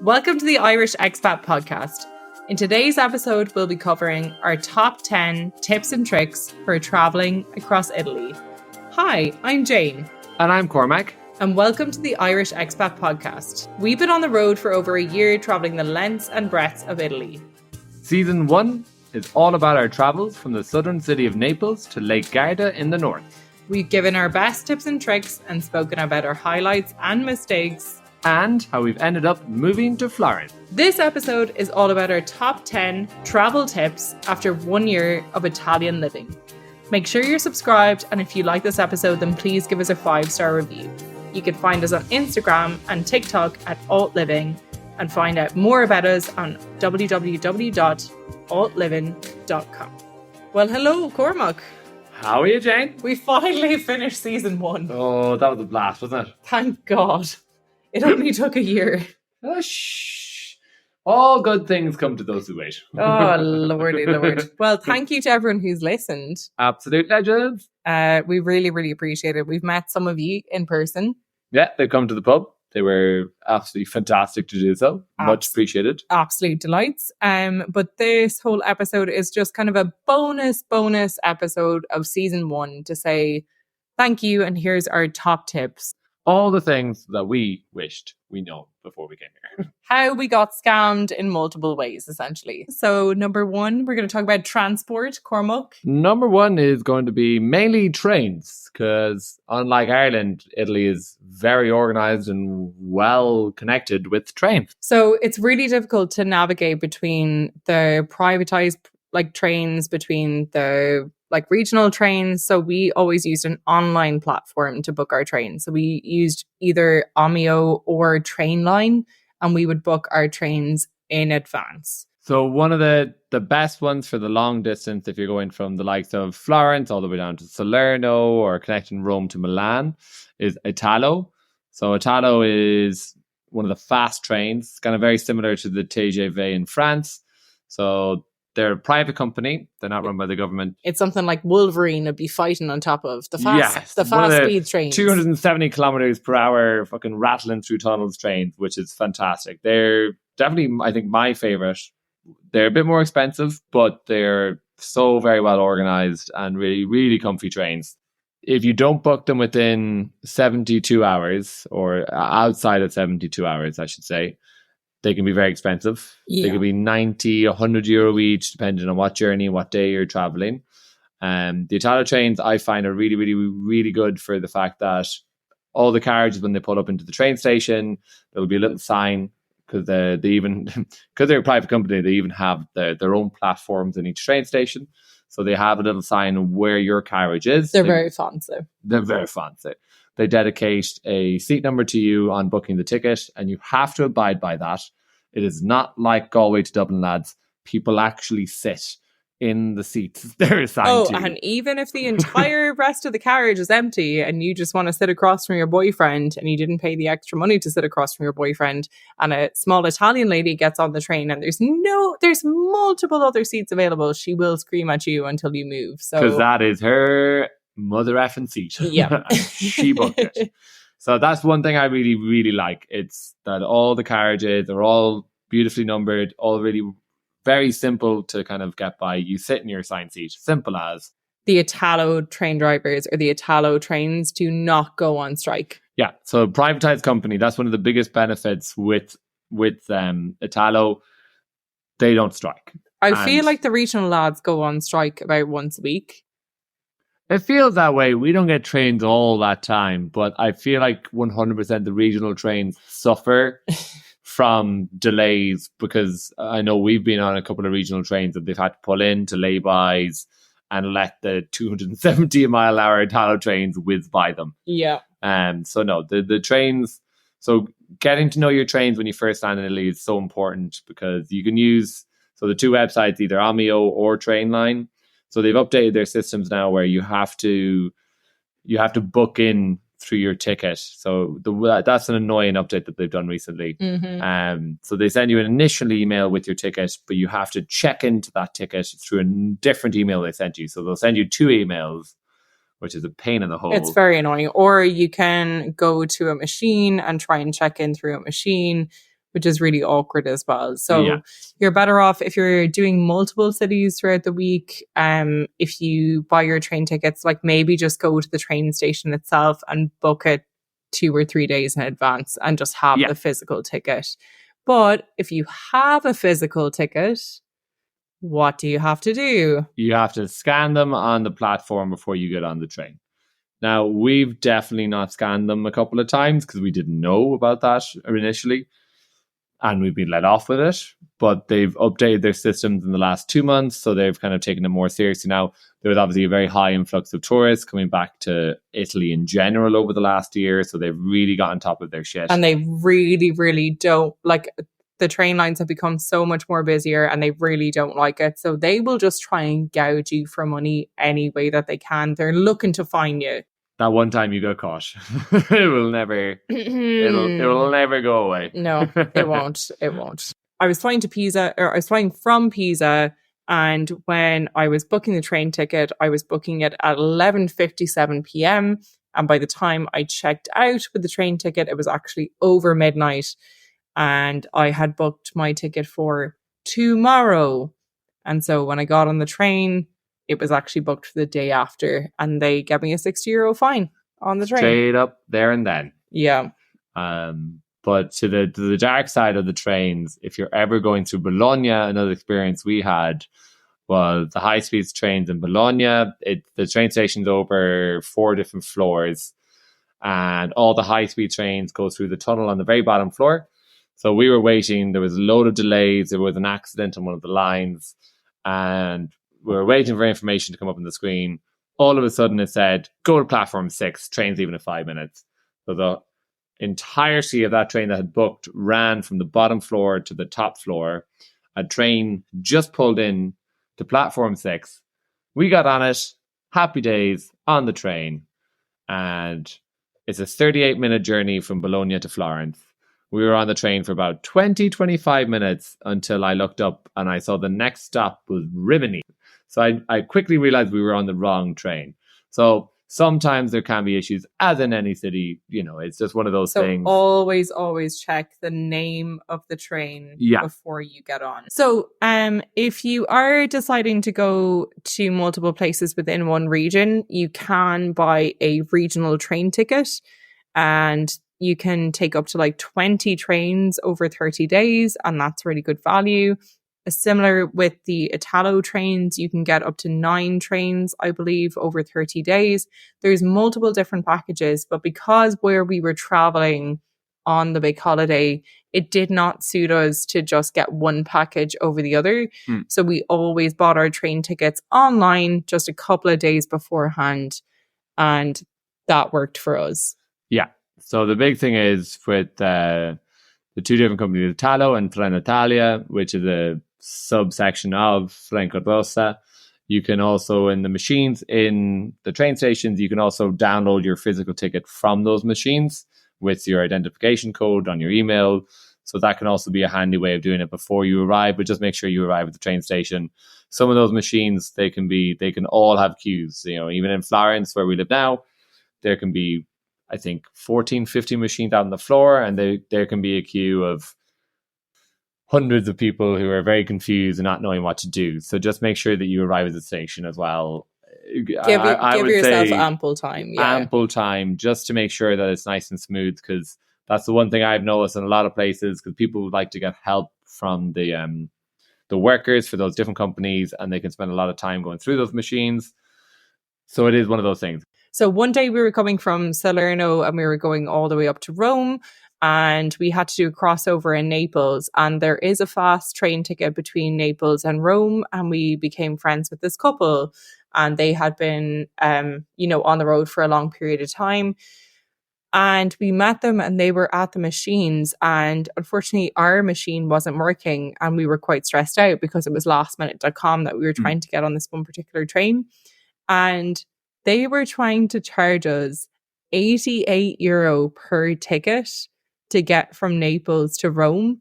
Welcome to the Irish Expat Podcast. In today's episode, we'll be covering our top 10 tips and tricks for travelling across Italy. Hi, I'm Jane. And I'm Cormac. And welcome to the Irish Expat Podcast. We've been on the road for over a year travelling the lengths and breadths of Italy. Season 1 is all about our travels from the southern city of Naples to Lake Garda in the north. We've given our best tips and tricks and spoken about our highlights and mistakes. And how we've ended up moving to Florence. This episode is all about our top 10 travel tips after 1 year of Italian living. Make sure you're subscribed, and if you like this episode, then please give us a 5-star review. You can find us on Instagram and TikTok at altliving and find out more about us on www.altliving.com. Well, hello, Cormac. How are you, Jane? We finally finished season 1. Oh, that was a blast, wasn't it? Thank God. It only took a year. Oh, shh. All good things come to those who wait. Oh, lordy lord. Well, thank you to everyone who's listened. Absolute legends. We really, really appreciate it. We've met some of you in person. Yeah, they've come to the pub. They were absolutely fantastic to do so. Much appreciated. Absolute delights. But this whole episode is just kind of a bonus episode of season 1 to say thank you, and here's our top tips. All the things that we wished we know before we came here. How we got scammed in multiple ways, essentially. So number 1, we're going to talk about transport, Cormac. Number 1 is going to be mainly trains, because unlike Ireland, Italy is very organised and well connected with trains. So it's really difficult to navigate between the privatised trains, between the regional trains. So we always used an online platform to book our trains. So we used either Omio or Trainline, and we would book our trains in advance. So one of the best ones for the long distance, if you're going from the likes of Florence all the way down to Salerno or connecting Rome to Milan, is Italo. So Italo is one of the fast trains. It's kind of very similar to the TGV in France. So they're a private company. They're not run by the government. It's something like Wolverine would be fighting on top of the fast speed trains. 270 kilometers per hour, fucking rattling through tunnels trains, which is fantastic. They're definitely, I think, my favorite. They're a bit more expensive, but they're so very well organized and really, really comfy trains. If you don't book them within 72 hours, or outside of 72 hours, I should say, they can be very expensive. Yeah. They could be 90, 100 euro each, depending on what journey, what day you're traveling. The Italo trains, I find, are really, really, really good for the fact that all the carriages, when they pull up into the train station, there'll be a little sign, because they even, because they're a private company, they even have their own platforms in each train station. So they have a little sign where your carriage is. They're very fancy. They're very fancy. They dedicate a seat number to you on booking the ticket, and you have to abide by that. It is not like Galway to Dublin, lads. People actually sit in the seats they're assigned to. And even if the entire rest of the carriage is empty and you just want to sit across from your boyfriend and you didn't pay the extra money to sit across from your boyfriend, and a small Italian lady gets on the train and there's multiple other seats available, she will scream at you until you move. So because that is her mother effing seat. Yeah. She booked it. So that's one thing I really, really like. It's that all the carriages are all beautifully numbered, all really very simple to kind of get by. You sit in your assigned seat. Simple as. The Italo train drivers or the Italo trains do not go on strike. Yeah. So privatized company, that's one of the biggest benefits with Italo. They don't strike. I feel like the regional lads go on strike about once a week. It feels that way. We don't get trains all that time, but I feel like 100% the regional trains suffer from delays, because I know we've been on a couple of regional trains that they've had to pull in to laybys and let the 270 mile an hour Italo trains whiz by them. Yeah. So no, the trains. So getting to know your trains when you first land in Italy is so important, because you can use the two websites, either Omio or Trainline. So they've updated their systems now where you have to book in through your ticket. So that's an annoying update that they've done recently. Mm-hmm. So they send you an initial email with your ticket, but you have to check into that ticket through a different email they sent you. So they'll send you 2 emails, which is a pain in the hole. It's very annoying. Or you can go to a machine and try and check in through a machine. which is really awkward as well. So Yeah. you're better off if you're doing multiple cities throughout the week. If you buy your train tickets, like maybe just go to the train station itself and book it 2 or 3 days in advance and just have Yeah. the physical ticket. But if you have a physical ticket, what do you have to do? You have to scan them on the platform before you get on the train. Now, we've definitely not scanned them a couple of times because we didn't know about that initially, and we've been let off with it. But they've updated their systems in the last 2 months, so they've kind of taken it more seriously now. There was obviously a very high influx of tourists coming back to Italy in general over the last year, so they've really got on top of their shit. And they really, really don't like the train lines have become so much more busier and they really don't like it. So they will just try and gouge you for money any way that they can. They're looking to fine you. That one time you got caught, it will never go away. No, it won't. It won't. I was flying from Pisa, and when I was booking the train ticket, I was booking it at 11:57 p.m. And by the time I checked out with the train ticket, it was actually over midnight. And I had booked my ticket for tomorrow. And so when I got on the train, it was actually booked for the day after. And they gave me a €60 fine on the train. Straight up there and then. Yeah. But to the dark side of the trains, if you're ever going through Bologna, another experience we had was the high-speed trains in Bologna. The train station's over 4 different floors, and all the high-speed trains go through the tunnel on the very bottom floor. So we were waiting. There was a load of delays. There was an accident on one of the lines, and we were waiting for information to come up on the screen. All of a sudden, it said, "Go to platform 6. Train's leaving in 5 minutes." So the entirety of that train that had booked ran from the bottom floor to the top floor. A train just pulled in to platform 6. We got on it. Happy days on the train, and it's a 38-minute journey from Bologna to Florence. We were on the train for about 20-25 minutes until I looked up and I saw the next stop was Rimini. So I quickly realized we were on the wrong train. So sometimes there can be issues, as in any city. It's just one of those things. Always check the name of the train before you get on. So if you are deciding to go to multiple places within one region, you can buy a regional train ticket, and you can take up to like 20 trains over 30 days, and that's really good value. Similar with the Italo trains, you can get up to 9 trains, I believe, over 30 days. There's multiple different packages, but because where we were traveling on the big holiday, it did not suit us to just get one package over the other. So we always bought our train tickets online just a couple of days beforehand, and that worked for us. Yeah. So the big thing is with the 2 different companies, Italo and Trenitalia, which is a subsection of Rossa. You can also, in the machines in the train stations, you can also download your physical ticket from those machines with your identification code on your email. So that can also be a handy way of doing it before you arrive, but just make sure you arrive at the train station. Some of those machines, they can all have queues. Even in Florence, where we live now, there can be, I think, 14, 15 machines out on the floor, and there can be a queue of hundreds of people who are very confused and not knowing what to do. So just make sure that you arrive at the station as well. Give yourself ample time. Yeah. Ample time, just to make sure that it's nice and smooth, because that's the one thing I've noticed in a lot of places, because people would like to get help from the workers for those different companies, and they can spend a lot of time going through those machines. So it is one of those things. So one day we were coming from Salerno and we were going all the way up to Rome, and we had to do a crossover in Naples, and there is a fast train ticket between Naples and Rome, and we became friends with this couple, and they had been on the road for a long period of time. And we met them and they were at the machines, and unfortunately our machine wasn't working, and we were quite stressed out because it was lastminute.com that we were trying to get on this one particular train. And they were trying to charge us €88 per ticket to get from Naples to Rome.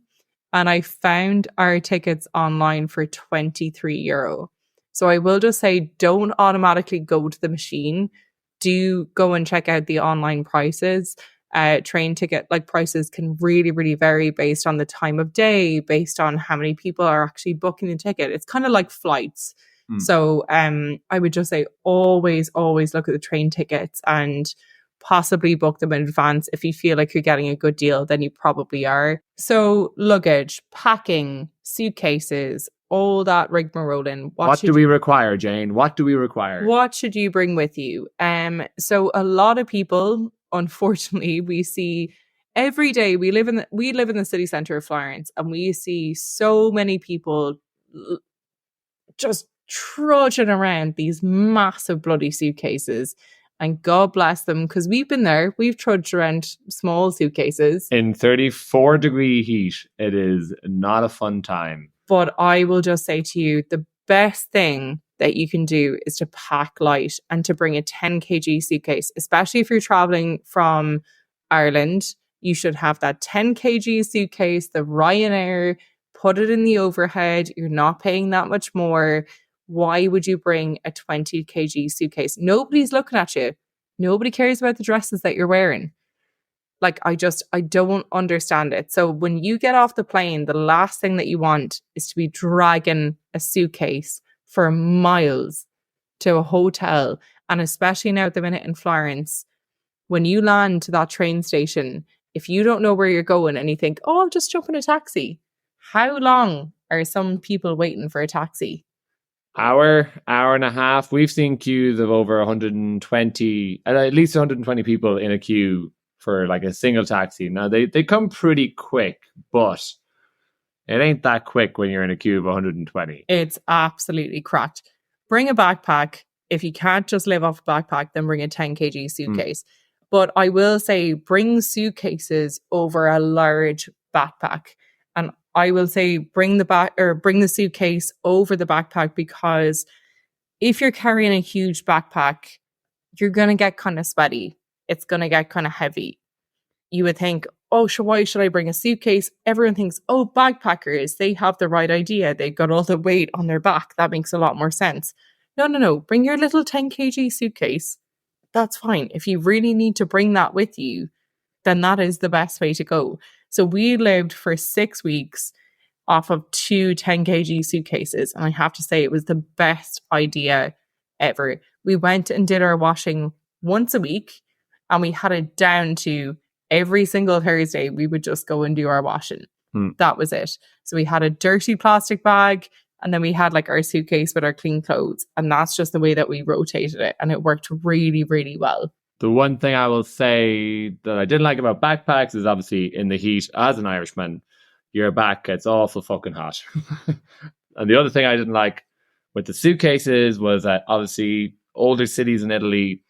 And I found our tickets online for €23. So I will just say, don't automatically go to the machine. Do go and check out the online prices. train ticket like prices can really, really vary based on the time of day, based on how many people are actually booking the ticket. It's kind of like flights. So I would just say always look at the train tickets and possibly book them in advance. If you feel like you're getting a good deal, then you probably are. So luggage, packing, suitcases, all that rigmarole. What do we require, Jane? What do we require? What should you bring with you? So a lot of people, unfortunately, we see every day. We live in the city center of Florence, and we see so many people just trudging around these massive bloody suitcases. And God bless them, because we've been there. We've trudged around small suitcases. In 34-degree heat, it is not a fun time. But I will just say to you, the best thing that you can do is to pack light and to bring a 10 kg suitcase, especially if you're traveling from Ireland. You should have that 10 kg suitcase, the Ryanair, put it in the overhead. You're not paying that much more. Why would you bring a 20 kg suitcase? Nobody's looking at you. Nobody cares about the dresses that you're wearing. Like, I don't understand it. So when you get off the plane, the last thing that you want is to be dragging a suitcase for miles to a hotel. And especially now at the minute in Florence, when you land to that train station, if you don't know where you're going and you think, oh, I'll just jump in a taxi. How long are some people waiting for a taxi? Hour and a half. We've seen queues of over 120, at least 120 people in a queue for like a single taxi. Now they come pretty quick, but it ain't that quick when you're in a queue of 120. It's absolutely cracked. Bring a backpack. If you can't just live off a backpack, then bring a 10 kg suitcase. But I will say bring suitcases over a large backpack. And I will say bring the suitcase over the backpack, because if you're carrying a huge backpack, you're going to get kind of sweaty. It's going to get kind of heavy. You would think, oh, why should I bring a suitcase? Everyone thinks, oh, backpackers, they have the right idea. They've got all the weight on their back. That makes a lot more sense. No. Bring your little 10 kg suitcase. That's fine. If you really need to bring that with you, then that is the best way to go. So we lived for 6 weeks off of 2 10 kg suitcases. And I have to say, it was the best idea ever. We went and did our washing once a week, and we had it down to every single Thursday, we would just go and do our washing. That was it. So we had a dirty plastic bag, and then we had like our suitcase with our clean clothes. And that's just the way that we rotated it. And it worked really, really well. The one thing I will say that I didn't like about backpacks is obviously in the heat, as an Irishman, your back gets awful fucking hot. And the other thing I didn't like with the suitcases was that obviously older cities in Italy,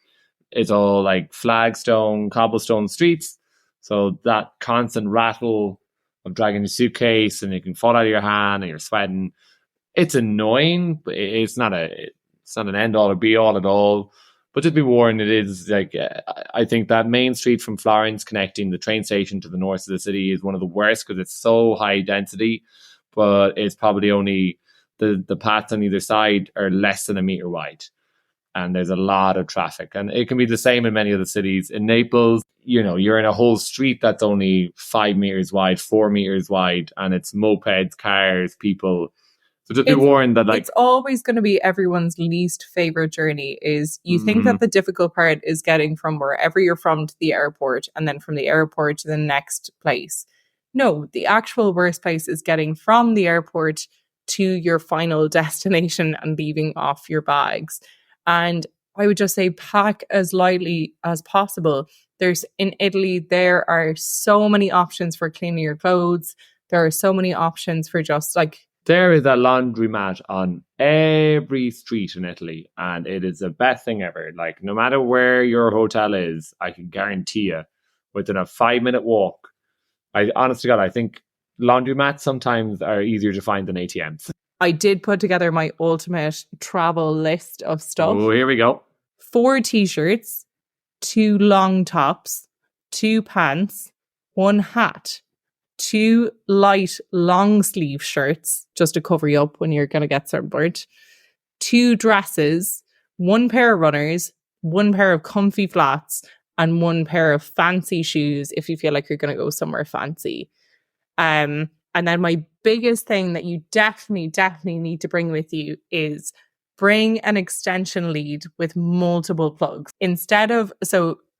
it's all like flagstone, cobblestone streets. So that constant rattle of dragging a suitcase, and it can fall out of your hand and you're sweating. It's annoying, but it's not an end all or be all at all. But just be warned, it is like, I think that main street from Florence connecting the train station to the north of the city is one of the worst, because it's so high density, but it's probably only the paths on either side are less than a meter wide. And there's a lot of traffic. And it can be the same in many other cities. In Naples, you're in a whole street that's only 5 meters wide, 4 meters wide, and it's mopeds, cars, people. So just be warned that it's always going to be everyone's least favorite journey. Is you think that the difficult part is getting from wherever you're from to the airport, and then from the airport to the next place. No, the actual worst place is getting from the airport to your final destination and leaving off your bags. And I would just say pack as lightly as possible. In Italy, there are so many options for cleaning your clothes. There are so many options for just like... There is a laundromat on every street in Italy, and it is the best thing ever. Like, no matter where your hotel is, I can guarantee you, within a 5-minute walk, honest to God, I think laundromats sometimes are easier to find than ATMs. I did put together my ultimate travel list of stuff. Oh, here we go. 4 t-shirts, 2 long tops, 2 pants, 1 hat, 2 light long sleeve shirts, just to cover you up when you're going to get sunburned, 2 dresses, 1 pair of runners, 1 pair of comfy flats, and one pair of fancy shoes if you feel like you're going to go somewhere fancy. And then my biggest thing that you definitely need to bring with you is bring an extension lead with multiple plugs. Instead of,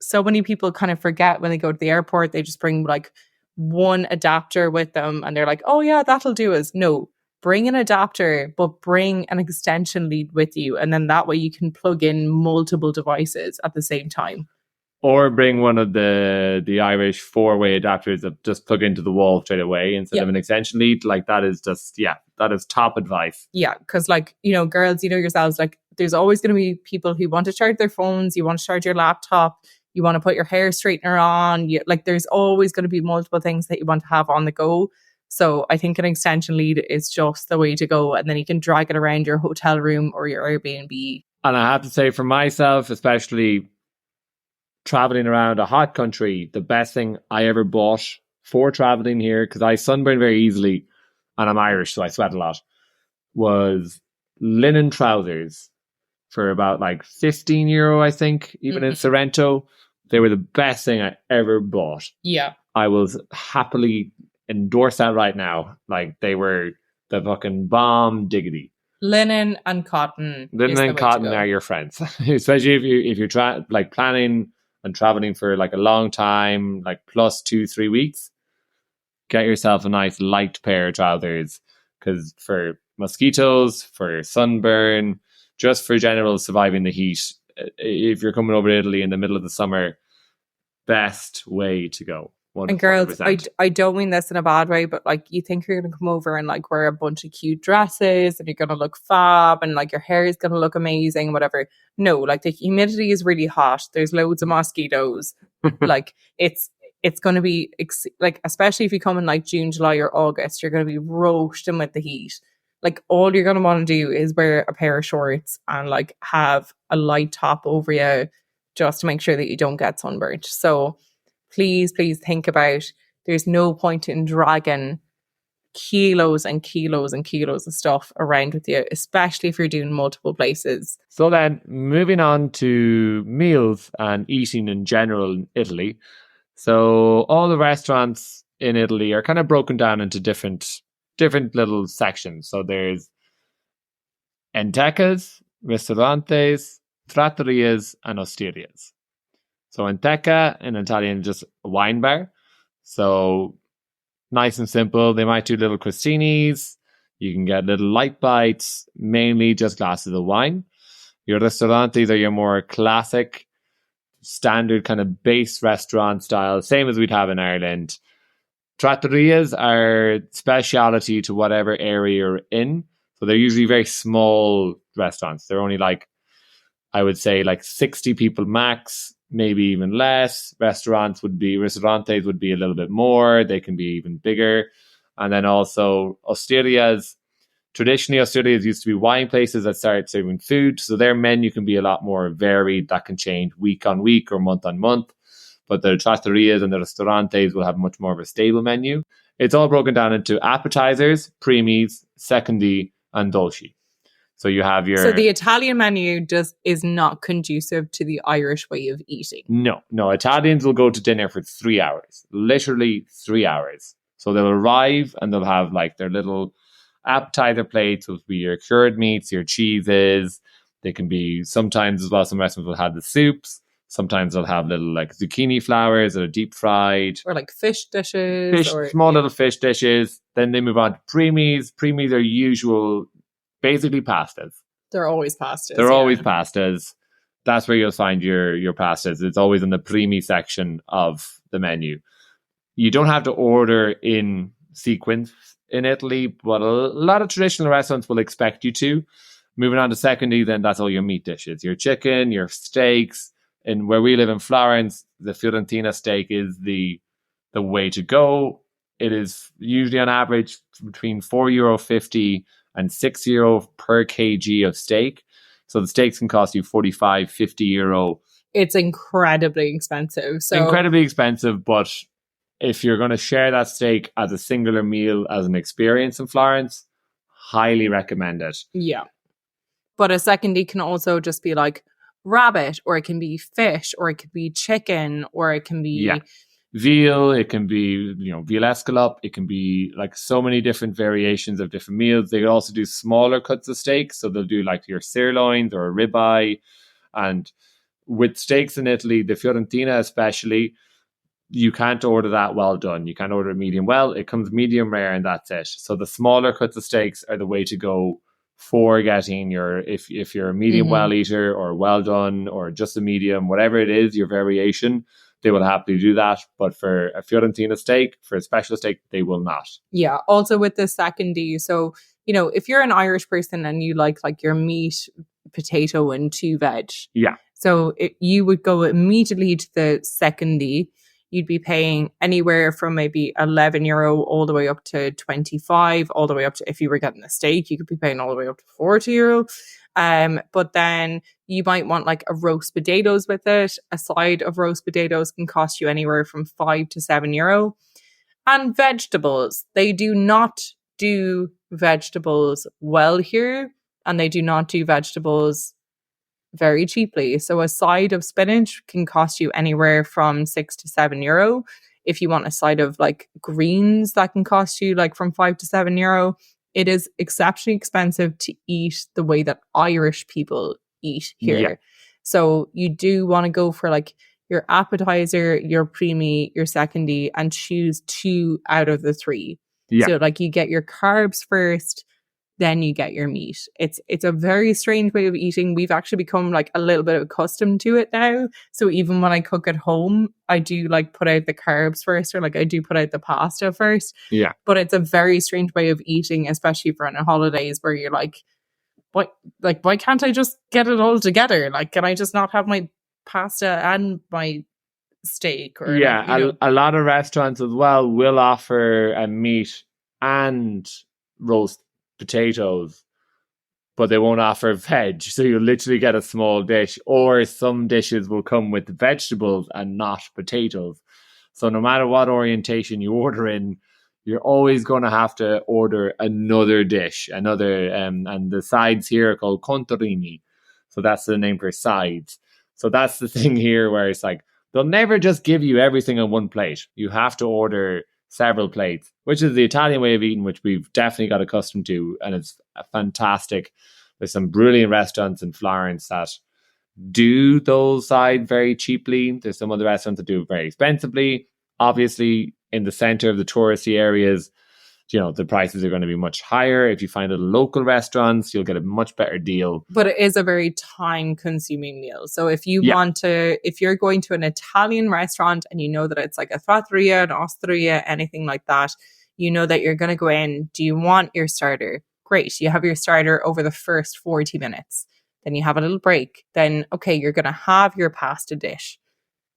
so many people kind of forget when they go to the airport, they just bring like one adapter with them and they're like, oh yeah, that'll do us. No, bring an adapter, but bring an extension lead with you. And then that way you can plug in multiple devices at the same time. Or bring one of the Irish 4-way adapters that just plug into the wall straight away instead of an extension lead. Like that is just, that is top advice. Yeah, because like, girls, yourselves, like there's always going to be people who want to charge their phones, you want to charge your laptop, you want to put your hair straightener on. Like there's always going to be multiple things that you want to have on the go. So I think an extension lead is just the way to go. And then you can drag it around your hotel room or your Airbnb. And I have to say for myself, especially traveling around a hot country, the best thing I ever bought for traveling here, because I sunburn very easily and I'm Irish, so I sweat a lot, was linen trousers for about like €15, I think, even in Sorrento. They were the best thing I ever bought. Yeah. I will happily endorse that right now. Like they were the fucking bomb diggity. Linen and cotton. Linen and cotton are your friends, especially if you're planning and traveling for like a long time, like plus 2-3 weeks. Get yourself a nice light pair of trousers, because for mosquitoes, for sunburn, just for general surviving the heat, if you're coming over to Italy in the middle of the summer, best way to go. 100%. And girls, I don't mean this in a bad way, but like you think you're going to come over and like wear a bunch of cute dresses and you're going to look fab and like your hair is going to look amazing, whatever. No, like the humidity is really hot. There's loads of mosquitoes. Like it's going to be like, especially if you come in like June, July or August, you're going to be roasting with the heat. Like all you're going to want to do is wear a pair of shorts and like have a light top over you just to make sure that you don't get sunburnt. So please think about, there's no point in dragging kilos and kilos and kilos of stuff around with you, especially if you're doing multiple places. So then moving on to meals and eating in general in Italy. So all the restaurants in Italy are kind of broken down into different little sections. So there's entecas, ristorantes, trattorias, and osterias. So enteca in Italian is just a wine bar. So nice and simple. They might do little crostinis. You can get little light bites, mainly just glasses of wine. Your ristorantes are your more classic, standard kind of base restaurant style, same as we'd have in Ireland. Trattorias are speciality to whatever area you're in. So they're usually very small restaurants. They're only like, I would say like 60 people max, maybe even less. Ristorantes would be a little bit more. They can be even bigger. And then also osterias. Traditionally, osterias used to be wine places that started serving food. So their menu can be a lot more varied. That can change week on week or month on month. But the trattorias and the ristorantes will have much more of a stable menu. It's all broken down into appetizers, premis, secondi, and dolci. So you have your... So the Italian menu just is not conducive to the Irish way of eating. No. Italians will go to dinner for 3 hours. Literally 3 hours. So they'll arrive and they'll have like their little appetizer plates, which will be your cured meats, your cheeses. They can be sometimes as well, some restaurants will have the soups. Sometimes they'll have little like zucchini flowers that are deep fried. Or like fish dishes. Small little fish dishes. Then they move on to premis. Premis are basically pastas. They're always pastas. Always pastas. That's where you'll find your pastas. It's always in the primi section of the menu. You don't have to order in sequence in Italy, but a lot of traditional restaurants will expect you to. Moving on to secondi, then that's all your meat dishes. Your chicken, your steaks. And where we live in Florence, the Fiorentina steak is the way to go. It is usually on average between €4.50 and €6 per kg of steak. So the steaks can cost you €45-50. It's incredibly expensive. Incredibly expensive, but if you're going to share that steak as a singular meal, as an experience in Florence, highly recommend it. Yeah. But a secondi can also just be like rabbit, or it can be fish, or it could be chicken, or it can Yeah. be Veal, it can be, veal escalope. It can be like so many different variations of different meals. They could also do smaller cuts of steak. So they'll do like your sirloins or a ribeye. And with steaks in Italy, the Fiorentina especially, you can't order that well done. You can't order it medium well. It comes medium rare and that's it. So the smaller cuts of steaks are the way to go for getting your, if you're a medium well eater or well done or just a medium, whatever it is, your variation, they will happily do that. But for a Fiorentina steak, for a special steak, they will not. Yeah. Also with the secondary. So, if you're an Irish person and you like your meat, potato, and 2 veg. Yeah. So you would go immediately to the secondary. You'd be paying anywhere from maybe €11 all the way up to 25, all the way up to, if you were getting a steak, you could be paying all the way up to €40. But then you might want like a roast potatoes with it. A side of roast potatoes can cost you anywhere from €5 to €7. And vegetables, they do not do vegetables well here, and they do not do vegetables very cheaply. So a side of spinach can cost you anywhere from €6 to €7. If you want a side of like greens, that can cost you like from €5 to €7. It is exceptionally expensive to eat the way that Irish people eat here. Yeah. So you do want to go for like your appetizer, your preemie, your secondary, and choose 2 out of the 3. Yeah. So like you get your carbs first, then you get your meat. It's a very strange way of eating. We've actually become like a little bit accustomed to it now. So even when I cook at home, I do like put out the carbs first, or like I do put out the pasta first. Yeah. But it's a very strange way of eating, especially for on holidays where you're like, why can't I just get it all together? Like, can I just not have my pasta and my steak? Or a lot of restaurants as well will offer a meat and roast potatoes, but they won't offer veg. So you literally get a small dish, or some dishes will come with vegetables and not potatoes. So no matter what orientation you order in, you're always going to have to order another dish, and the sides here are called contorini. So that's the name for sides. So that's the thing here where it's like, they'll never just give you everything on one plate. You have to order several plates, which is the Italian way of eating, which we've definitely got accustomed to. And it's fantastic. There's some brilliant restaurants in Florence that do those sides very cheaply. There's some other restaurants that do it very expensively. Obviously, in the center of the touristy areas, the prices are going to be much higher. If you find little local restaurants, you'll get a much better deal. But it is a very time-consuming meal. So if you're going to an Italian restaurant and you know that it's like a trattoria, an osteria, anything like that, you know that you're going to go in. Do you want your starter? Great. You have your starter over the first 40 minutes. Then you have a little break. Then, okay, you're going to have your pasta dish.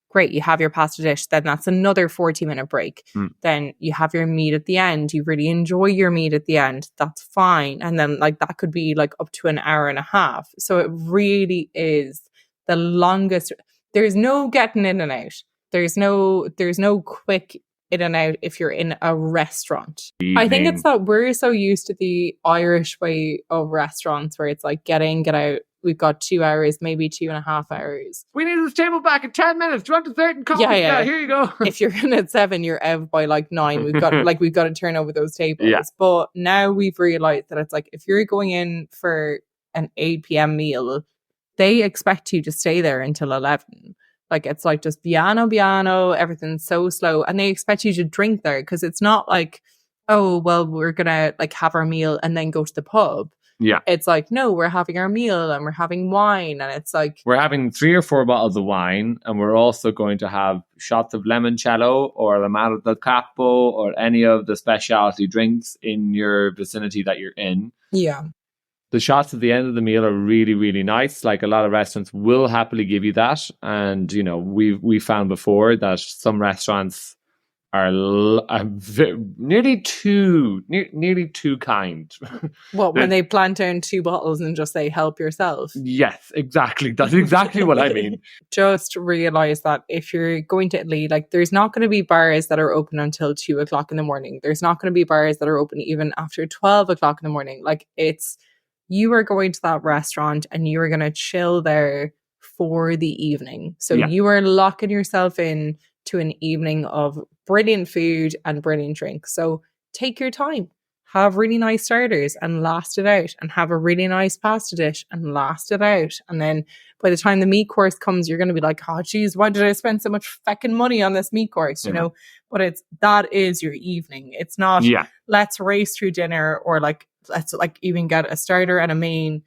Great, you have your pasta dish. Then that's another 40-minute break. Then you have your meat at the end. You really enjoy your meat at the end. That's fine. And then like that could be like up to an hour and a half. So it really is the longest. There's no getting in and out. There's no quick in and out if you're in a restaurant. I think it's that we're so used to the Irish way of restaurants where it's like get in, get out. We've got 2 hours, maybe 2.5 hours. We need this table back in 10 minutes. Do you want dessert and coffee? Yeah, here you go. If you're in at 7, you're out by like 9. We've got to turn over those tables. Yeah. But now we've realized that it's like if you're going in for an 8 p.m. meal, they expect you to stay there until 11. Like it's like just piano, everything's so slow, and they expect you to drink there because it's not like, oh well, we're gonna like have our meal and then go to the pub. Yeah. It's like, no, we're having our meal and we're having wine, and it's like we're having 3 or 4 bottles of wine, and we're also going to have shots of limoncello or l'amaro del capo or any of the specialty drinks in your vicinity that you're in. Yeah. The shots at the end of the meal are really, really nice. Like a lot of restaurants will happily give you that. And, we found before that some restaurants are nearly too kind. What, when they plant down 2 bottles and just say, help yourself? Yes, exactly. That's exactly what I mean. Just realize that if you're going to Italy, like there's not going to be bars that are open until 2 o'clock in the morning. There's not going to be bars that are open even after 12 o'clock in the morning. Like you are going to that restaurant and you are going to chill there for the evening. So Yeah. you are locking yourself in to an evening of brilliant food and brilliant drinks. So take your time. Have really nice starters and last it out, and have a really nice pasta dish and last it out. And then by the time the meat course comes, you're going to be like, oh, geez, why did I spend so much feckin' money on this meat course? You know, but that is your evening. It's not, let's race through dinner, or like, let's like even get a starter and a main,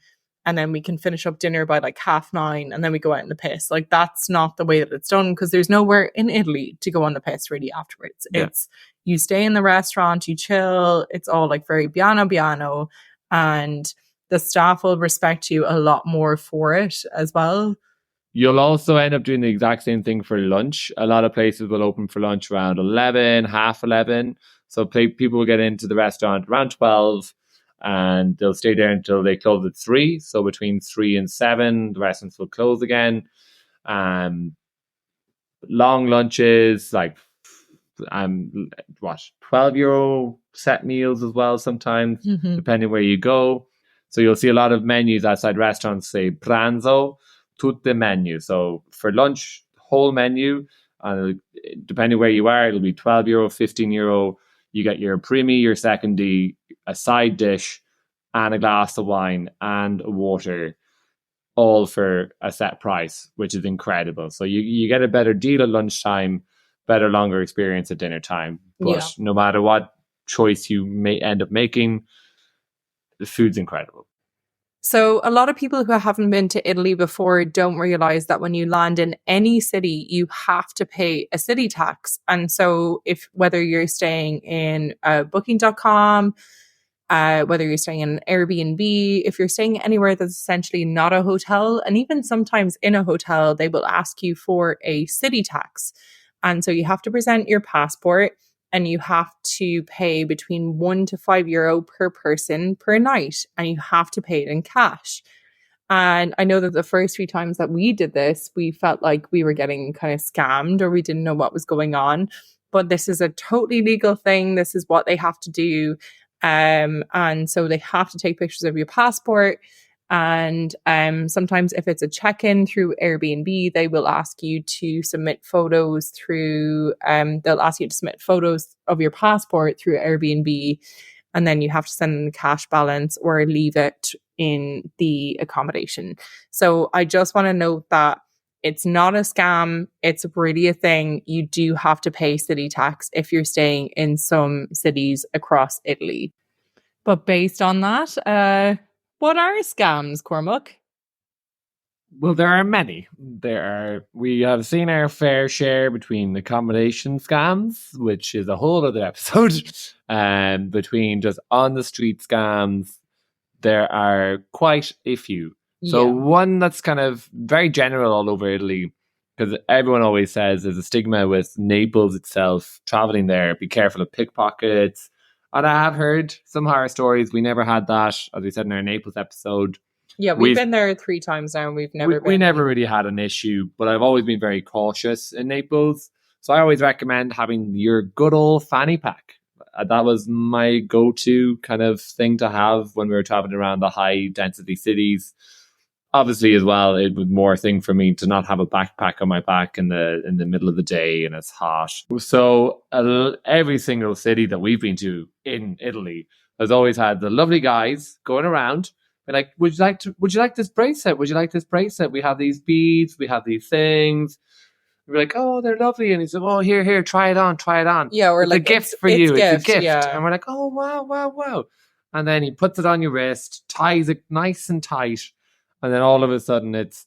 and then we can finish up dinner by like 9:30, and then we go out in the piss. Like, that's not the way that it's done, because there's nowhere in Italy to go on the piss really afterwards. It's, you stay in the restaurant, you chill. It's all like very piano piano, and the staff will respect you a lot more for it as well. You'll also end up doing the exact same thing for lunch. A lot of places will open for lunch around 11, 11:30. So people will get into the restaurant around 12, and they'll stay there until they close at 3. So between 3 and 7, the restaurants will close again. Long lunches, like 12 euro set meals as well sometimes, depending where you go. So you'll see a lot of menus outside restaurants say pranzo, tutte menu. So for lunch, whole menu, and depending where you are, it'll be 12 euro, 15 euro. You get your primi, your secondi, a side dish, and a glass of wine and water, all for a set price, which is incredible. So you get a better deal at lunchtime, better, longer experience at dinner time. But no matter what choice you may end up making, the food's incredible. So a lot of people who haven't been to Italy before don't realize that when you land in any city, you have to pay a city tax. And so whether you're staying in booking.com, whether you're staying in an Airbnb, if you're staying anywhere that's essentially not a hotel, and even sometimes in a hotel, they will ask you for a city tax. And so you have to present your passport, and you have to pay between €1 to €5 per person per night, and you have to pay it in cash. And I know that the first few times that we did this, we felt like we were getting kind of scammed, or we didn't know what was going on. But this is a totally legal thing. This is what they have to do. And so they have to take pictures of your passport. And sometimes if it's a check-in through Airbnb, they will ask you to submit photos through, they'll ask you to submit photos of your passport through Airbnb. And then you have to send in the cash balance or leave it in the accommodation. So I just want to note that it's not a scam. It's really a thing. You do have to pay city tax if you're staying in some cities across Italy. But based on that, what are scams, Cormac? Well, there are many. We have seen our fair share between accommodation scams, which is a whole other episode, and between just on the street scams, there are quite a few. So one that's kind of very general all over Italy, because everyone always says there's a stigma with Naples itself, traveling there, be careful of pickpockets. And I have heard some horror stories. We never had that, as we said in our Naples episode. Yeah, we've been there 3 times now, and we never really had an issue, but I've always been very cautious in Naples. So I always recommend having your good old fanny pack. That was my go-to kind of thing to have when we were traveling around the high density cities. Obviously, as well, it was more a thing for me to not have a backpack on my back in the middle of the day and it's hot. So every single city that we've been to in Italy has always had the lovely guys going around. Be like, would you like this bracelet? Would you like this bracelet? We have these beads. We have these things. We're like, oh, they're lovely. And he said, oh, here, try it on. Yeah, or it's like a gift for you. It's a gift. Yeah. And we're like, oh, wow. And then he puts it on your wrist, ties it nice and tight. And then all of a sudden it's,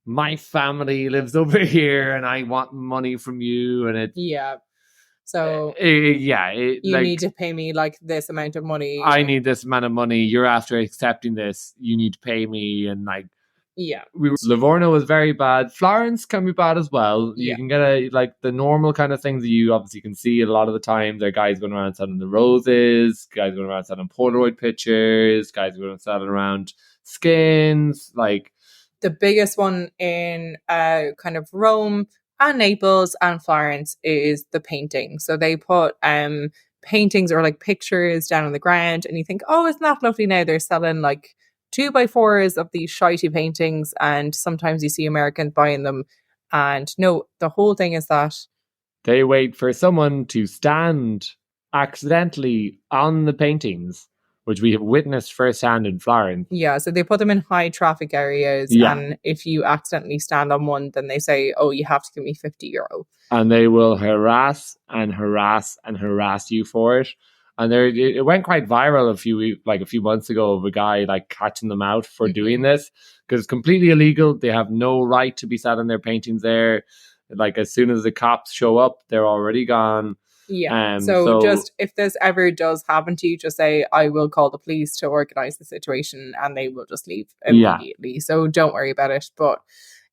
my family lives over here and I want money from you. And it's... Yeah. So you need to pay me like this amount of money. I need this amount of money. You're after accepting this. You need to pay me. And like... Yeah. Livorno was very bad. Florence can be bad as well. You can get the normal kind of things that you obviously can see a lot of the time. There are guys going around selling the roses, guys going around selling Polaroid pictures, guys going around selling around skins. Like the biggest one in kind of Rome and Naples and Florence is the painting. So they put paintings or like pictures down on the ground, and you think, oh, isn't that lovely? Now they're selling like 2x4s of these shitey paintings, and sometimes you see Americans buying them. And no, the whole thing is that they wait for someone to stand accidentally on the paintings, which we have witnessed firsthand in Florence. yeah, so they put them in high traffic areas, Yeah. and if you accidentally stand on one, then they say, oh, you have to give me €50. And they will harass and harass and harass you for it. And it went quite viral a few months ago of a guy like catching them out for doing this, because it's completely illegal. They have no right to be selling their paintings there. Like, as soon as the cops show up, they're already gone. Yeah. So just if this ever does happen to you, just say, I will call the police to organize the situation, and they will just leave immediately. Yeah. So don't worry about it. But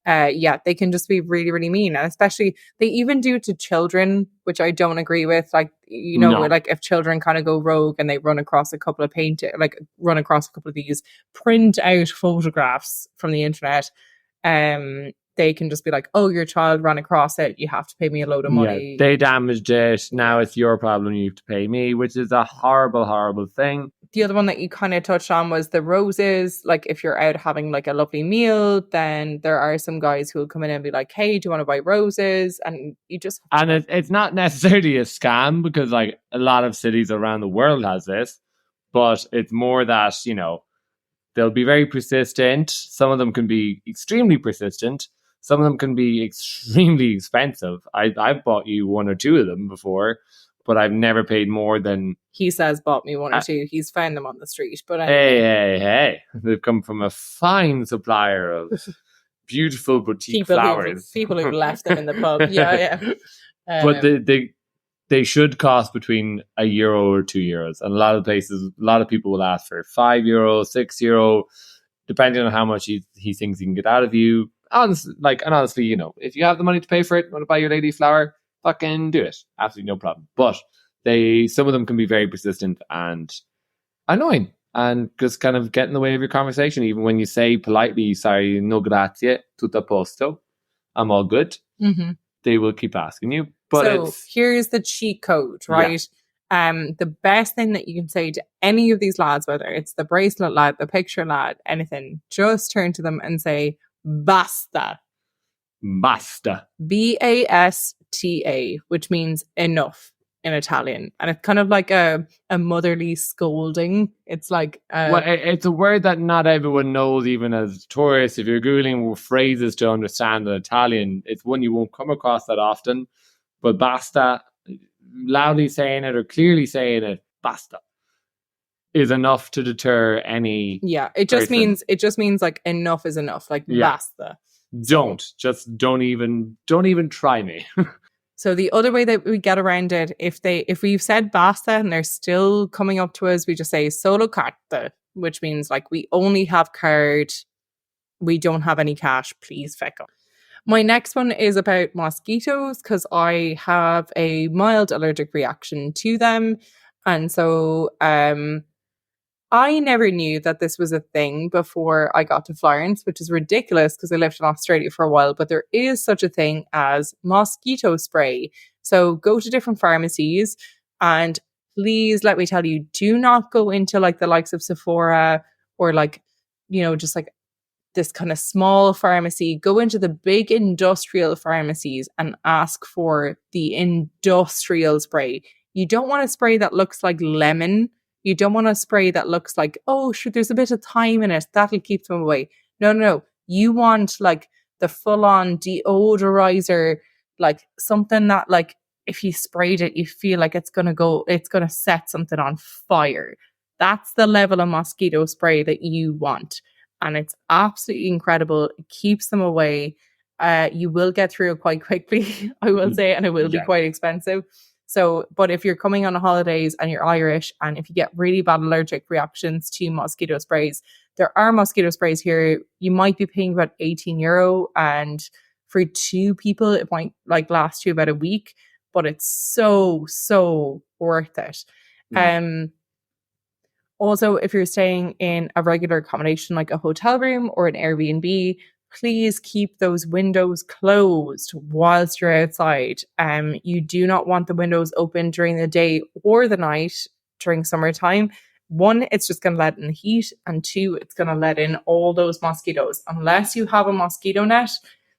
yeah, they can just be really, really mean. And especially they even do it to children, which I don't agree with. Like, you know, like if children kind of go rogue and they run across a couple of these print out photographs from the internet, they can just be like, oh, your child ran across it, you have to pay me a load of money. Yeah, they damaged it. Now it's your problem. You have to pay me, which is a horrible, horrible thing. The other one that you kind of touched on was the roses. Like, if you're out having like a lovely meal, then there are some guys who will come in and be like, hey, do you want to buy roses? And you just... And it's not necessarily a scam, because like a lot of cities around the world has this, but it's more that, you know, they'll be very persistent. Some of them can be extremely persistent. Some of them can be extremely expensive. I've bought you one or two of them before, but I've never paid more than... He says bought me one or two. He's found them on the street. But anyway. Hey. They've come from a fine supplier of beautiful boutique flowers. People who left them in the pub. Yeah. But they should cost between €1 or €2. And a lot of places, a lot of people will ask for €5, €6, depending on how much he thinks he can get out of you. Honestly, you know, if you have the money to pay for it, want to buy your lady flower, fucking do it. Absolutely no problem. But some of them can be very persistent and annoying, and just kind of get in the way of your conversation. Even when you say politely, sorry, no grazie, tutto a posto, I'm all good. Mm-hmm. They will keep asking you. But so here's the cheat code, right? Yeah. The best thing that you can say to any of these lads, whether it's the bracelet lad, the picture lad, anything, just turn to them and say, basta. Basta. BASTA, which means enough in Italian. And it's kind of like a motherly scolding. It's like... it's a word that not everyone knows, even as tourists. If you're Googling phrases to understand in Italian, it's one you won't come across that often. But basta, loudly saying it or clearly saying it, basta, is enough to deter any... Yeah, it just means like enough is enough. Like, basta. Don't even try me. So the other way that we get around it, if we've said basta and they're still coming up to us, we just say solo carta, which means like we only have card, we don't have any cash, please fecco. My next one is about mosquitoes, because I have a mild allergic reaction to them. And so I never knew that this was a thing before I got to Florence, which is ridiculous because I lived in Australia for a while, but there is such a thing as mosquito spray. So go to different pharmacies, and please let me tell you, do not go into like the likes of Sephora or like, you know, just like this kind of small pharmacy. Go into the big industrial pharmacies and ask for the industrial spray. You don't want a spray that looks like lemon. You don't want a spray that looks like, oh, sure, there's a bit of thyme in it. That'll keep them away. No. You want like the full-on deodorizer, like something that like if you sprayed it, you feel like it's going to set something on fire. That's the level of mosquito spray that you want. And it's absolutely incredible. It keeps them away. You will get through it quite quickly, I will say, and it will be quite expensive. So, but if you're coming on holidays and you're Irish, and if you get really bad allergic reactions to mosquito sprays, there are mosquito sprays here. You might be paying about €18, and for 2 people, it might like last you about a week, but it's so worth it. Also, if you're staying in a regular accommodation like a hotel room or an Airbnb, please keep those windows closed whilst you're outside. You do not want the windows open during the day or the night during summertime. one, it's just going to let in the heat, and two, it's going to let in all those mosquitoes. Unless you have a mosquito net,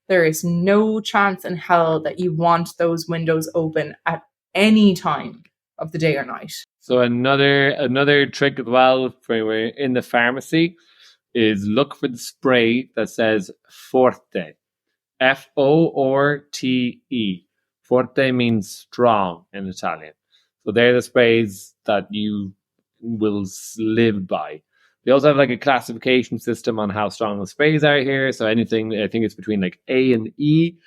there is no chance in hell that you want those windows open at any time of the day or night. So another trick as well for when we're in the pharmacy is look for the spray that says forte. Forte. Forte means strong in Italian. So they're the sprays that you will live by. They also have like a classification system on how strong the sprays are here. So anything, I think it's between like A and E.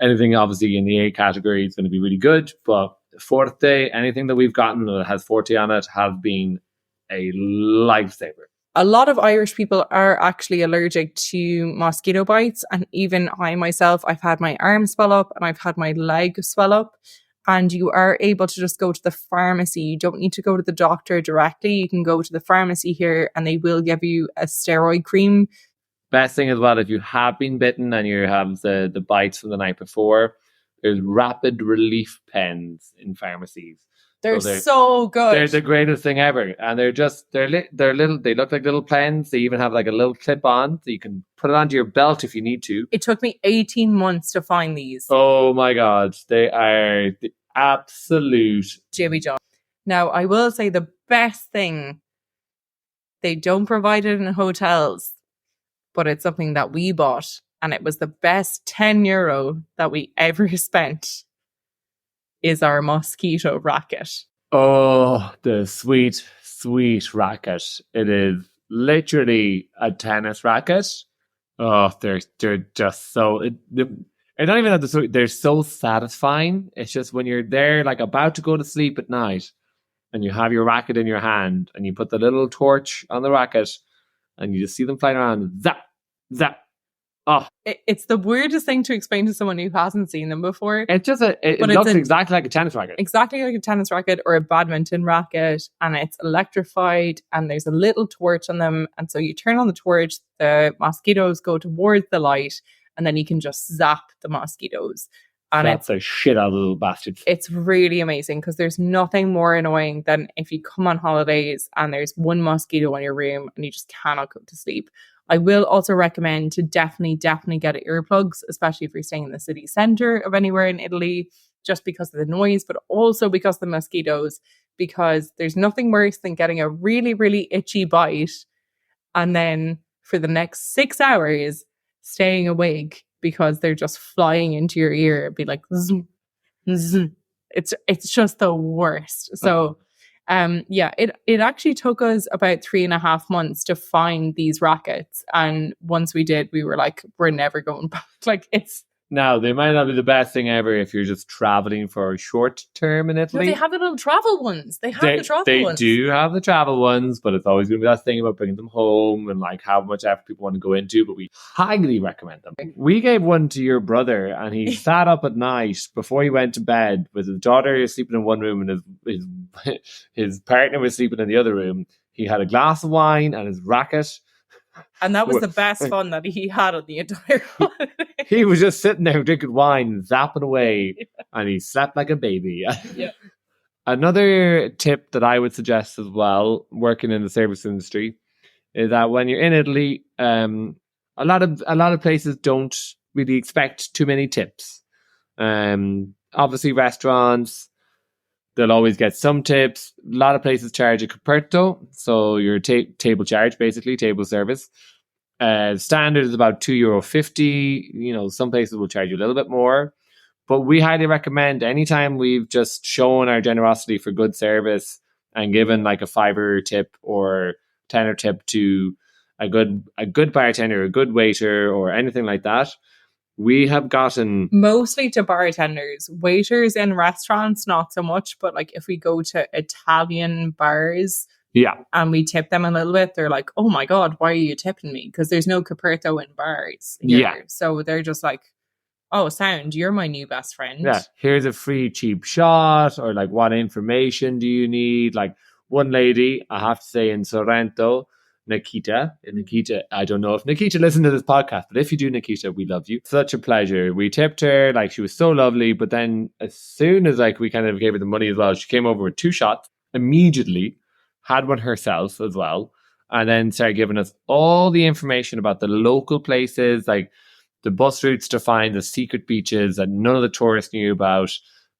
Anything obviously in the A category is going to be really good, but Forte, anything that we've gotten that has Forte on it has been a lifesaver. A lot of Irish people are actually allergic to mosquito bites. And even I myself, I've had my arm swell up and I've had my leg swell up. And you are able to just go to the pharmacy. You don't need to go to the doctor directly. You can go to the pharmacy here and they will give you a steroid cream. Best thing as well, if you have been bitten and you have the bites from the night before, there's rapid relief pens in pharmacies. They're so good. They're the greatest thing ever, and they're little. They look like little pens. They even have like a little clip on, so you can put it onto your belt if you need to. It took me 18 months to find these. Oh my god, they are the absolute Jimmy John. Now, I will say the best thing, they don't provide it in hotels, but it's something that we bought, and it was the best €10 that we ever spent, is our mosquito racket. Oh, the sweet, sweet racket. It is literally a tennis racket. Oh, they're just so... I don't even have the sweet. They're so satisfying. It's just when you're there, like about to go to sleep at night, and you have your racket in your hand, and you put the little torch on the racket, and you just see them flying around. Zap, zap. Oh, it's the weirdest thing to explain to someone who hasn't seen them before. It's just it looks exactly like a tennis racket. Exactly like a tennis racket or a badminton racket, and it's electrified, and there's a little torch on them, and so you turn on the torch, the mosquitoes go towards the light, and then you can just zap the mosquitoes. And that's a shit out of little bastards. It's really amazing because there's nothing more annoying than if you come on holidays and there's one mosquito in your room and you just cannot go to sleep. I will also recommend to definitely get earplugs, especially if you're staying in the city centre of anywhere in Italy, just because of the noise, but also because of the mosquitoes, because there's nothing worse than getting a really, really itchy bite and then for the next 6 hours staying awake because they're just flying into your ear. It'd be like, zoom, zoom. It's just the worst. So it actually took us about 3.5 months to find these rackets, and once we did, we were like, we're never going back. Like, it's now they might not be the best thing ever if you're just traveling for a short term in Italy. No, they have the little travel ones. They do have the travel ones, but it's always going to be that thing about bringing them home and like how much effort people want to go into. But we highly recommend them. We gave one to your brother, and he sat up at night before he went to bed with his daughter sleeping in one room and his partner was sleeping in the other room. He had a glass of wine and his racket. And that was the best fun that he had on the entire holiday. He was just sitting there drinking wine, zapping away, and he slept like a baby. Yeah. Another tip that I would suggest as well, working in the service industry, is that when you're in Italy, a lot of places don't really expect too many tips. Obviously, restaurants, they'll always get some tips. A lot of places charge a coperto, so your table charge, basically, table service. Standard is about €2.50. You know, some places will charge you a little bit more. But we highly recommend anytime we've just shown our generosity for good service and given like a $5 tip or $10 tip to a good bartender, a good waiter, or anything like that, we have gotten mostly to bartenders, waiters in restaurants, not so much. But like if we go to Italian bars, and we tip them a little bit, they're like, "Oh my god, why are you tipping me?" Because there's no coperto in bars here. So they're just like, "Oh, sound, you're my new best friend. Yeah, here's a free cheap shot," or like, "What information do you need?" Like one lady, I have to say, in Sorrento. Nikita, I don't know if Nikita listened to this podcast, but if you do, Nikita, we love you. Such a pleasure. We tipped her, like she was so lovely, but then as soon as like we kind of gave her the money as well, she came over with 2 shots, immediately had one herself as well, and then started giving us all the information about the local places, like the bus routes to find the secret beaches that none of the tourists knew about,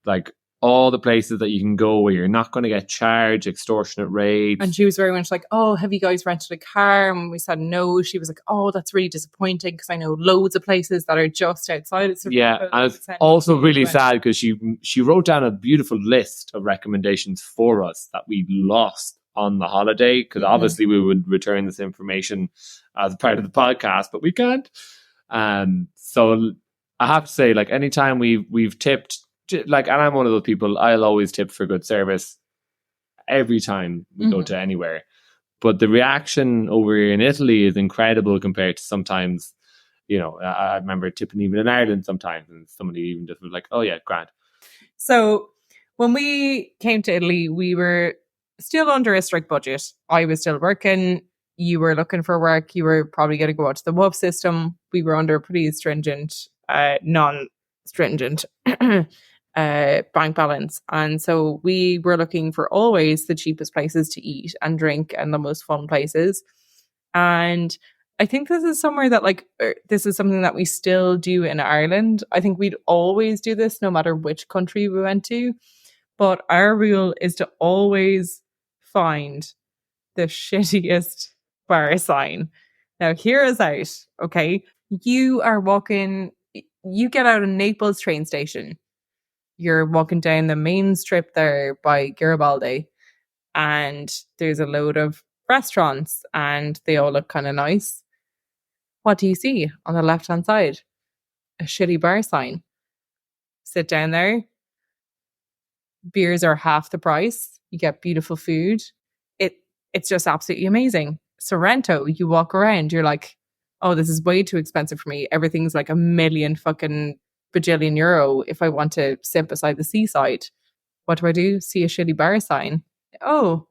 like all the places that you can go where you're not going to get charged extortionate rates. And she was very much like, oh, have you guys rented a car? And when we said no, she was like, oh, that's really disappointing because I know loads of places that are just outside of Yeah, and it's also really sad because she wrote down a beautiful list of recommendations for us that we lost on the holiday, because obviously we would return this information as part of the podcast, but we can't. So I have to say, like, anytime we've tipped, like, and I'm one of those people, I'll always tip for good service every time we go to anywhere. But the reaction over here in Italy is incredible compared to sometimes, you know, I remember tipping even in Ireland sometimes, and somebody even just was like, oh yeah, grand. So when we came to Italy, we were still under a strict budget. I was still working. You were looking for work. You were probably going to go out to the WUP system. We were under a pretty stringent, non-stringent bank balance. And so we were looking for always the cheapest places to eat and drink and the most fun places. And I think this is somewhere that, like, this is something that we still do in Ireland. I think we'd always do this no matter which country we went to. But our rule is to always find the shittiest bar sign. Now, hear us out, okay? You are walking, you get out of Naples train station. You're walking down the main strip there by Garibaldi, and there's a load of restaurants, and they all look kind of nice. What do you see on the left-hand side? A shitty bar sign. Sit down there. Beers are half the price. You get beautiful food. It's just absolutely amazing. Sorrento, you walk around, you're like, oh, this is way too expensive for me. Everything's like a million fucking bajillion euro if I want to sit beside the seaside. What do? See a shitty bar sign. Oh,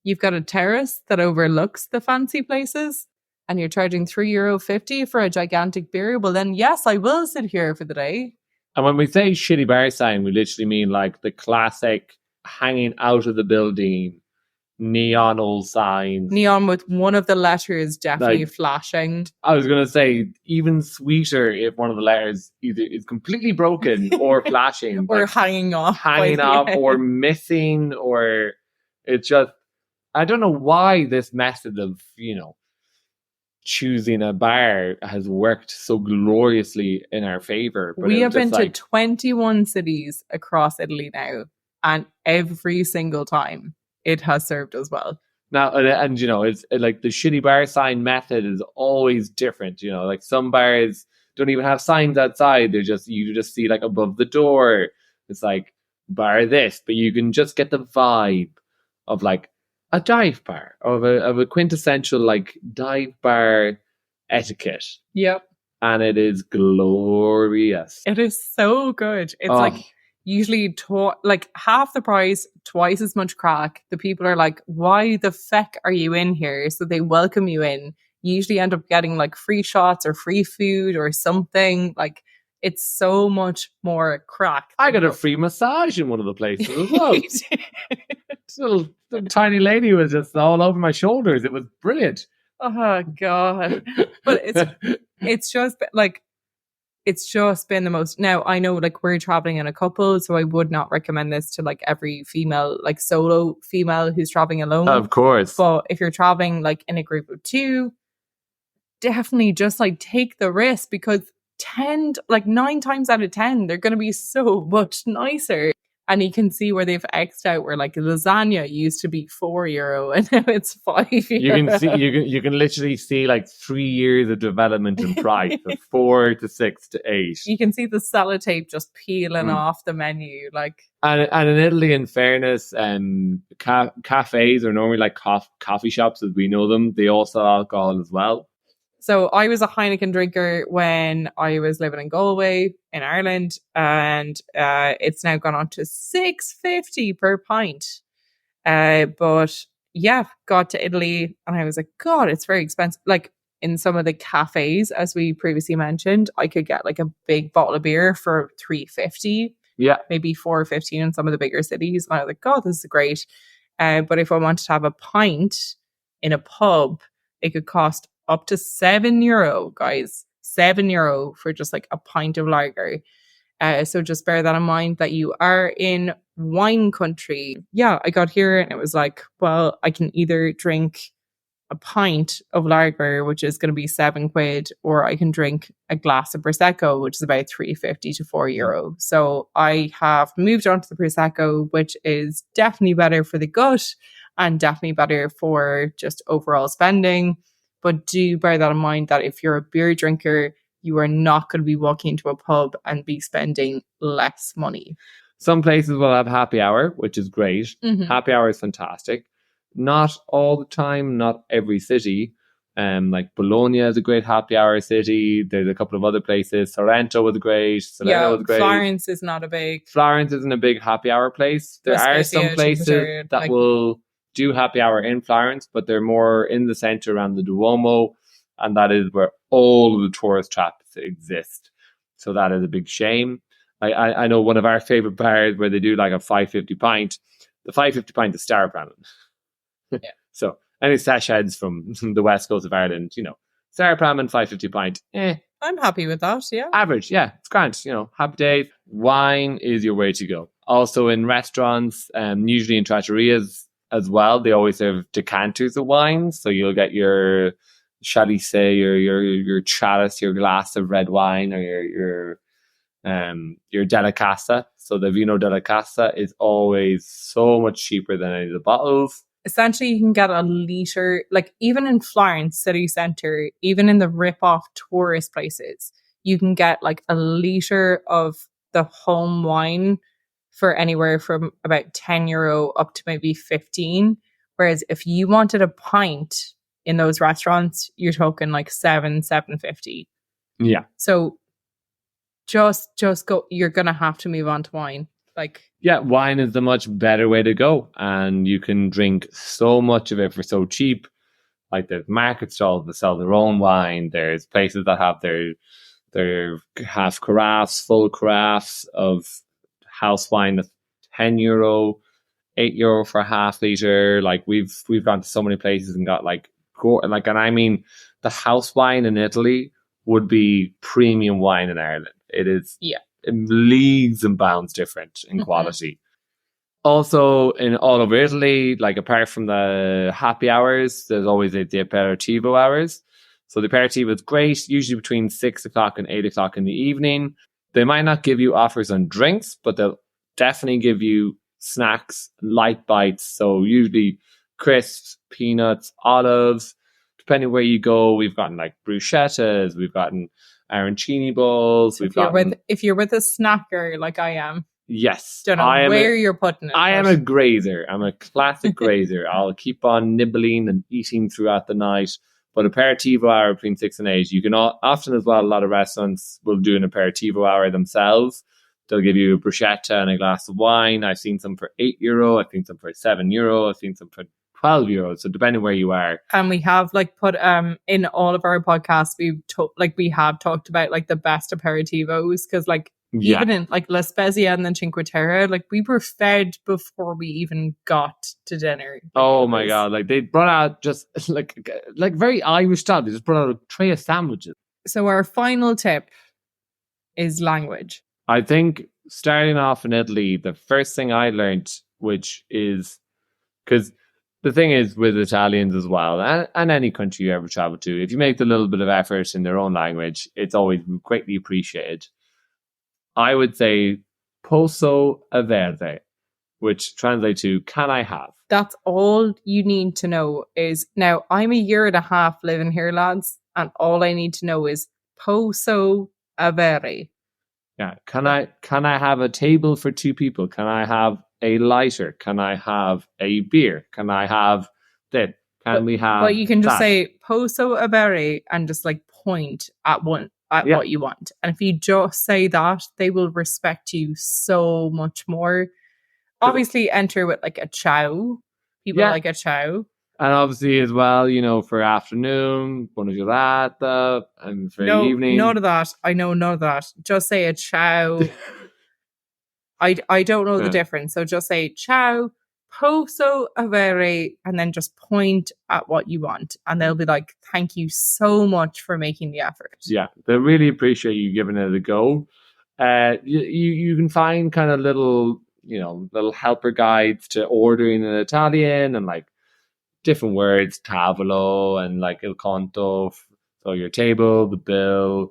you've got a terrace that overlooks the fancy places and you're charging €3.50 for a gigantic beer. Well, then, yes, I will sit here for the day. And when we say shitty bar sign, we literally mean like the classic hanging out of the building, neon old signs. Neon with one of the letters definitely like, flashing. I was going to say, even sweeter if one of the letters either is completely broken or flashing. Or like, hanging off. Or missing, or it's just, I don't know why this method of, you know, choosing a bar has worked so gloriously in our favor. But we have been to 21 cities across Italy now, and every single time it has served us well. Now, and you know, it's like the shitty bar sign method is always different. You know, like some bars don't even have signs outside. They're just, you just see like above the door. It's like bar this, but you can just get the vibe of like a dive bar, of a quintessential like dive bar etiquette. Yep. And it is glorious. It is so good. It's like usually like half the price, twice as much crack. The people are like, why the feck are you in here? So they welcome you in. You usually end up getting like free shots or free food or something. Like, it's so much more crack. I got a free massage in one of the places as well. This little tiny lady was just all over my shoulders. It was brilliant. Oh God. But it's just like, it's just been the most. Now, I know like we're traveling in a couple, so I would not recommend this to like every female, like solo female who's traveling alone. Of course. But if you're traveling like in a group of two, definitely just like take the risk, because 9 times out of 10, they're going to be so much nicer. And you can see where they've X'd out where like lasagna used to be €4 and now it's €5. You can literally see like 3 years of development in price, of 4 to 6 to 8. You can see the sellotape just peeling off the menu, like. And in Italy, in fairness, cafes are normally like coffee shops as we know them. They all sell alcohol as well. So I was a Heineken drinker when I was living in Galway in Ireland, and it's now gone on to $6.50 per pint. But yeah, got to Italy and I was like, God, it's very expensive. Like in some of the cafes, as we previously mentioned, I could get like a big bottle of beer for $3.50. Yeah, maybe $4.15 in some of the bigger cities. And I was like, God, this is great. But if I wanted to have a pint in a pub, it could cost up to €7, guys. €7 for just like a pint of lager. So just bear that in mind that you are in wine country. Yeah, I got here and it was like, well, I can either drink a pint of lager, which is going to be £7, or I can drink a glass of Prosecco, which is about €3.50 to €4. So I have moved on to the Prosecco, which is definitely better for the gut and definitely better for just overall spending. But do bear that in mind that if you're a beer drinker, you are not going to be walking into a pub and be spending less money. Some places will have happy hour, which is great. Mhm. Happy hour is fantastic. Not all the time, not every city. Like Bologna is a great happy hour city. There's a couple of other places. Sorrento was great. Salerno was great. Florence is not a big. Florence isn't a big happy hour place. There are some places that will do happy hour in Florence, but they're more in the center around the Duomo, and that is where all of the tourist traps exist. So that is a big shame. I know one of our favorite bars where they do like a 550 pint. The 550 pint is Star Pramming. Yeah. So any sash heads from the west coast of Ireland, Star Pramming 550 pint. I'm happy with that, yeah. Average, yeah. It's grand, happy days. Wine is your way to go. Also in restaurants, usually in trattorias as well, they always have decanters of wine. So you'll get your chalice, your chalice, your glass of red wine, or your della casa. So the vino della casa is always so much cheaper than any of the bottles. Essentially, you can get a litre, like even in Florence city centre, even in the rip-off tourist places, you can get like a litre of the home wine for anywhere from about €10 up to maybe 15. Whereas if you wanted a pint in those restaurants, you're talking like €7.50. Yeah. So just go, you're going to have to move on to wine. Wine is the much better way to go, and you can drink so much of it for so cheap. Like there's market stalls that sell their own wine. There's places that have their half carafes, full carafes of house wine that's €10, €8 for a half liter. Like we've gone to so many places and got and I mean the house wine in Italy would be premium wine in Ireland. It is leagues and bounds different in quality. Also, in all over Italy, like apart from the happy hours, there's always the aperitivo hours. So the aperitivo is great, usually between 6 o'clock and 8 o'clock in the evening. They might not give you offers on drinks, but they'll definitely give you snacks, light bites. So usually crisps, peanuts, olives. Depending where you go, we've gotten like bruschettas, we've gotten arancini balls. If you're with a snacker like I am, yes, don't know where you're putting it. I am a grazer. I'm a classic grazer. I'll keep on nibbling and eating throughout the night. But aperitivo hour between 6 and 8, you can often as well. A lot of restaurants will do an aperitivo hour themselves. They'll give you a bruschetta and a glass of wine. I've seen some for €8. I've seen some for €7. I've seen some for €12. So depending where you are. And we have put in all of our podcasts, we have talked about the best aperitivos, because even in La Spezia and the Cinque Terre, we were fed before we even got to dinner. Oh my God. They brought out just very Irish style. They just brought out a tray of sandwiches. So our final tip is language. I think starting off in Italy, the first thing I learned, which is because the thing is with Italians as well, and any country you ever travel to, if you make a little bit of effort in their own language, it's always greatly appreciated. I would say posso avere, which translates to can I have? That's all you need to know. Is now I'm a year and a half living here, lads, and all I need to know is posso avere. Yeah, can I have a table for 2 people? Can I have a lighter? Can I have a beer? Can I have that? We have? But you can just say posso avere and just point at what you want. And if you just say that, they will respect you so much more. Obviously, enter with a ciao. People like a ciao. And obviously as well, for afternoon, buona giornata, and for evening. None of that. I know none of that. Just say a ciao. I don't know the difference. So just say ciao, posso avere, and then just point at what you want. And they'll be like, thank you so much for making the effort. Yeah, they really appreciate you giving it a go. You can find kind of little helper guides to ordering in Italian and like different words, tavolo and like il conto, so your table, the bill,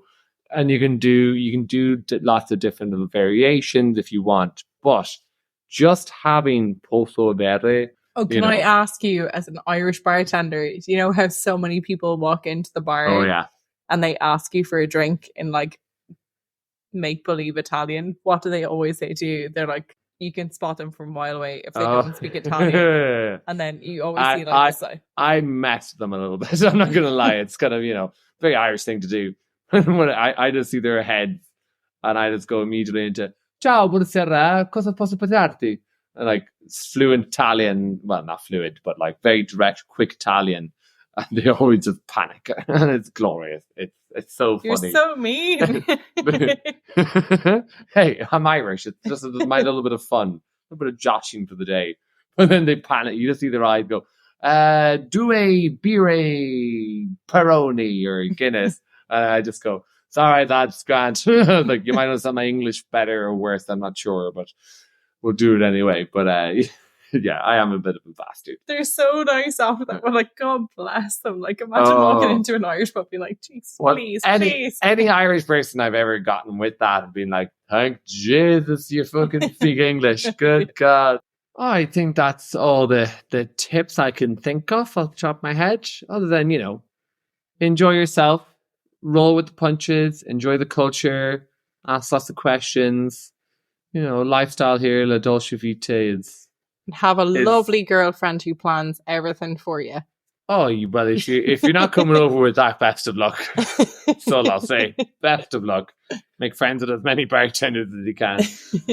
and you can do lots of different little variations if you want, but just having posso avere. Oh, can I ask you, as an Irish bartender, do you know how so many people walk into the bar? Oh yeah, and they ask you for a drink in like make-believe Italian? What do they always say to you? They're like, you can spot them from a mile away if they don't speak Italian. And then you always see like this. I mess them a little bit. I'm not going to lie. It's kind of, very Irish thing to do. When I just see their heads and I just go immediately into, ciao, buonasera, cosa posso portarti? And like fluent Italian, well, not fluid, but like very direct, quick Italian. And they always just panic. And it's glorious. It's so funny. You're so mean. Hey, I'm Irish. It's just my little bit of fun, a little bit of joshing for the day. But then they panic. You just see their eyes go, do a beer Peroni or Guinness. And I just go, sorry, that's grand. Like, you might understand my English better or worse. I'm not sure, but we'll do it anyway. But yeah, I am a bit of a bastard. They're so nice after that. We're like, God bless them. Like, imagine walking into an Irish pub being like, Jesus, please. Any Irish person I've ever gotten with that have been like, thank Jesus you fucking speak English. Good God. I think that's all the tips I can think of off the top of my head. Other than, enjoy yourself, roll with the punches, enjoy the culture, ask lots of questions. Lifestyle here, la dolce vita is... Have a lovely girlfriend who plans everything for you. Oh, well, if you're not coming over with that, best of luck. So I'll say, best of luck. Make friends with as many bartenders as you can.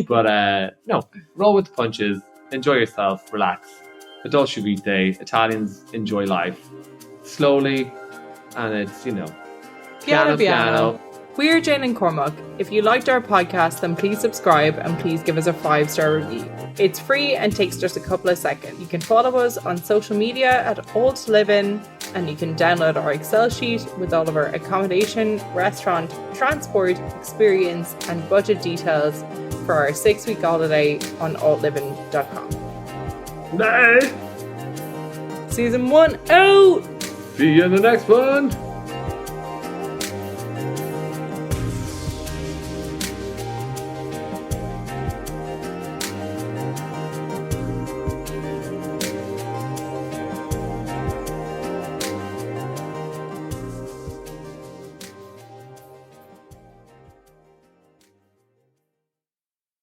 But no, roll with the punches. Enjoy yourself. Relax. A dolce vita. Italians enjoy life slowly, and it's piano. We're Jane and Cormac. If you liked our podcast, then please subscribe and please give us a 5-star review. It's free and takes just a couple of seconds. You can follow us on social media at All to Live In, and you can download our Excel sheet with all of our accommodation, restaurant, transport, experience, and budget details for our 6-week holiday on altlivin.com. Bye. Season 1 out! See you in the next one!